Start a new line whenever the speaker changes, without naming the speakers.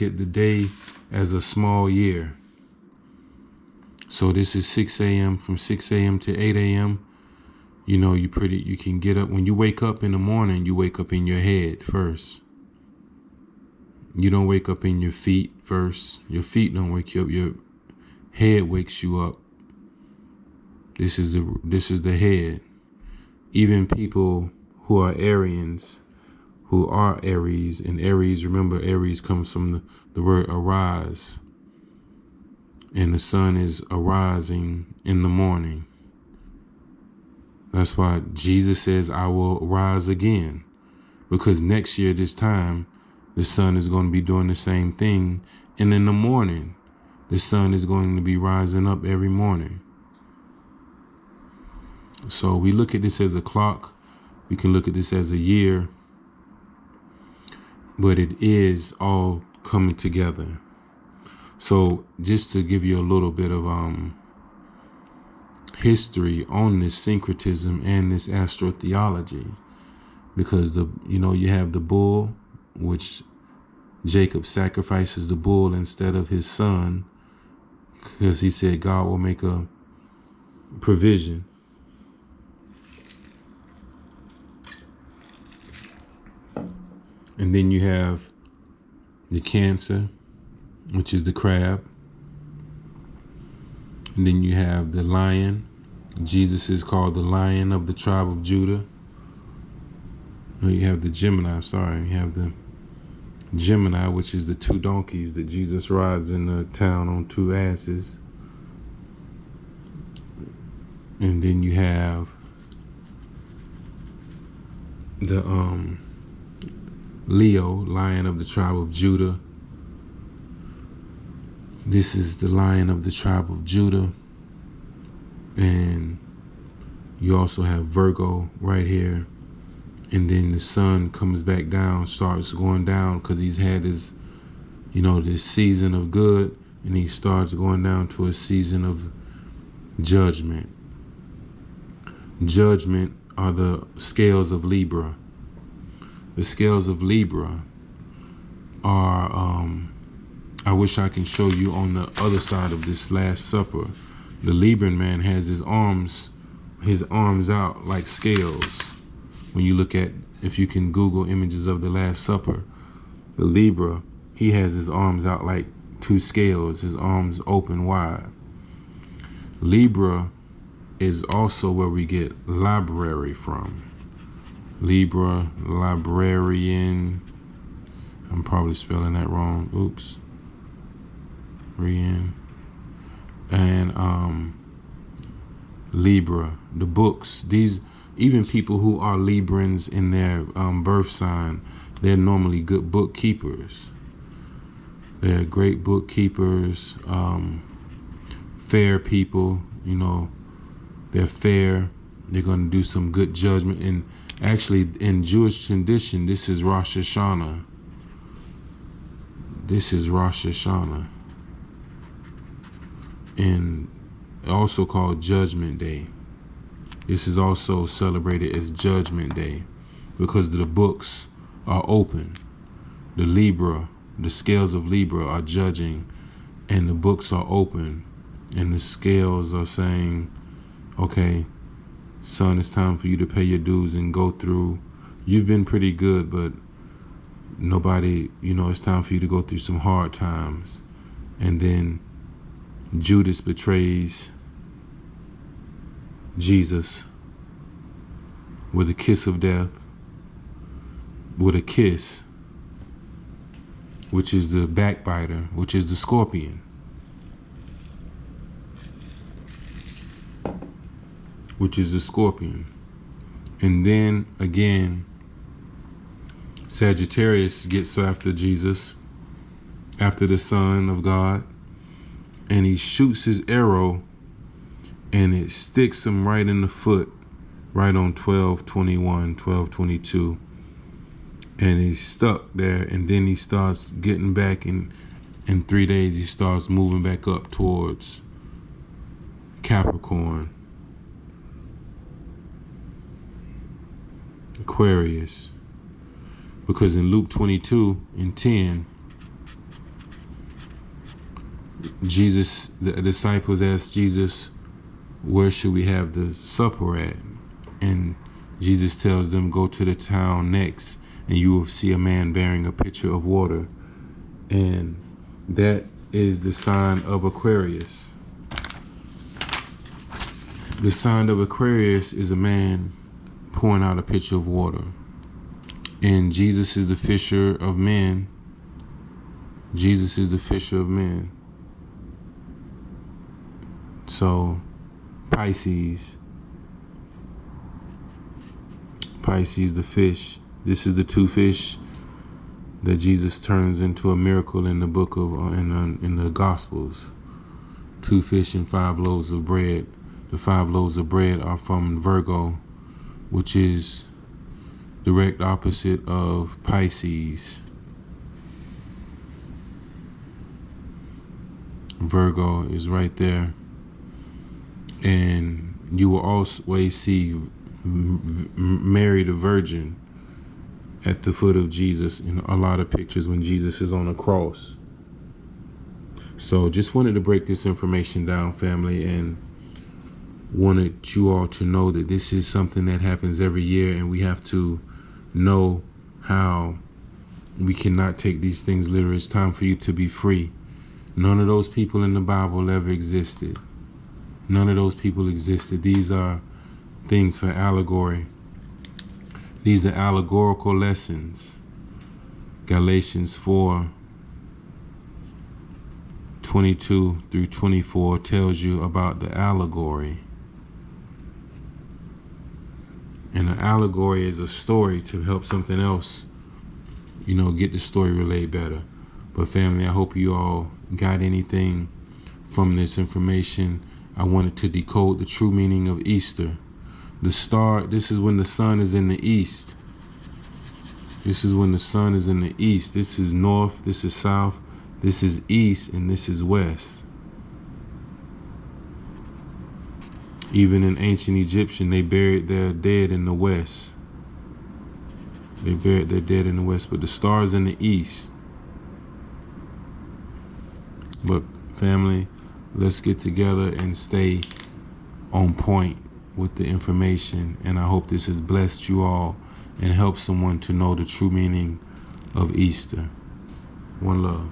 at the day as a small year. So this is 6 a.m. From 6 a.m. to 8 a.m. You can get up. When you wake up in the morning, you wake up in your head first. You don't wake up in your feet first. Your feet don't wake you up. Your head wakes you up. This is the head. Even people who are Aryans, who are Aries, and Aries, remember Aries comes from the word arise. And the sun is arising in the morning. That's why Jesus says, I will rise again. Because next year, this time, the sun is going to be doing the same thing. And in the morning, the sun is going to be rising up every morning. So we look at this as a clock. We can look at this as a year. But it is all coming together. So just to give you a little bit of history on this syncretism and this astrotheology, because you have the bull, which Jacob sacrifices the bull instead of his son, because he said God will make a provision. And then you have the Cancer, which is the crab. And then you have the lion. Jesus is called the Lion of the tribe of Judah. No, you have the Gemini, You have the Gemini, which is the two donkeys that Jesus rides in the town on two asses. And then you have the Leo, Lion of the tribe of Judah. This is the Lion of the tribe of Judah. And you also have Virgo right here. And then the sun comes back down, starts going down, because he's had his, this season of good, and he starts going down to a season of judgment. Judgment are the scales of Libra. The scales of Libra are, I wish I can show you on the other side of this Last Supper. The Libran man has his arms out like scales. When you look at, if you can Google images of the Last Supper, the Libra, he has his arms out like two scales, his arms open wide. Libra is also where we get library from. Libra, librarian. I'm probably spelling that wrong. Oops. Rian. And Libra, the books. These, even people who are Librans in their birth sign, they're normally good bookkeepers. They're great bookkeepers, fair people, they're fair. They're going to do some good judgment. And actually, in Jewish tradition, this is Rosh Hashanah. This is Rosh Hashanah. And also called Judgment Day. This is also celebrated as Judgment Day because the books are open. The scales of Libra are judging, and the books are open, and the scales are saying, okay, son, it's time for you to pay your dues and go through. You've been pretty good, but it's time for you to go through some hard times. And then Judas betrays Jesus with a kiss of death, with a kiss, which is the backbiter, which is the scorpion, And then again, Sagittarius gets after Jesus, after the Son of God, and he shoots his arrow, and it sticks him right in the foot, right on 12:21, 12:22. And he's stuck there, and then he starts getting back, and in 3 days he starts moving back up towards Capricorn, Aquarius. Because in Luke 22:10, the disciples asked Jesus, where should we have the supper at? And Jesus tells them, go to the town next, and you will see a man bearing a pitcher of water. And that is the sign of Aquarius. The sign of Aquarius is a man pouring out a pitcher of water. And Jesus is the fisher of men. Jesus is the fisher of men. So Pisces, the fish. This is the two fish that Jesus turns into a miracle in the book of in the Gospels. 2 fish and 5 loaves of bread. The 5 loaves of bread are from Virgo, which is direct opposite of Pisces. Virgo is right there. And you will always see Mary the Virgin at the foot of Jesus in a lot of pictures when Jesus is on a cross. So just wanted to break this information down, family, and wanted you all to know that this is something that happens every year, and we have to know how we cannot take these things literally. It's time for you to be free. None of those people in the Bible ever existed. None of those people existed. These are things for allegory. These are allegorical lessons. Galatians 4:22 through 24 tells you about the allegory. And an allegory is a story to help something else, get the story relayed better. But family, I hope you all got anything from this information. I wanted to decode the true meaning of Easter. The star, this is when the sun is in the east. This is when the sun is in the east. This is north, this is south, this is east, and this is west. Even in ancient Egyptian, they buried their dead in the west. They buried their dead in the west, but the star's in the east. But family, let's get together and stay on point with the information. And I hope this has blessed you all and helped someone to know the true meaning of Easter. One love.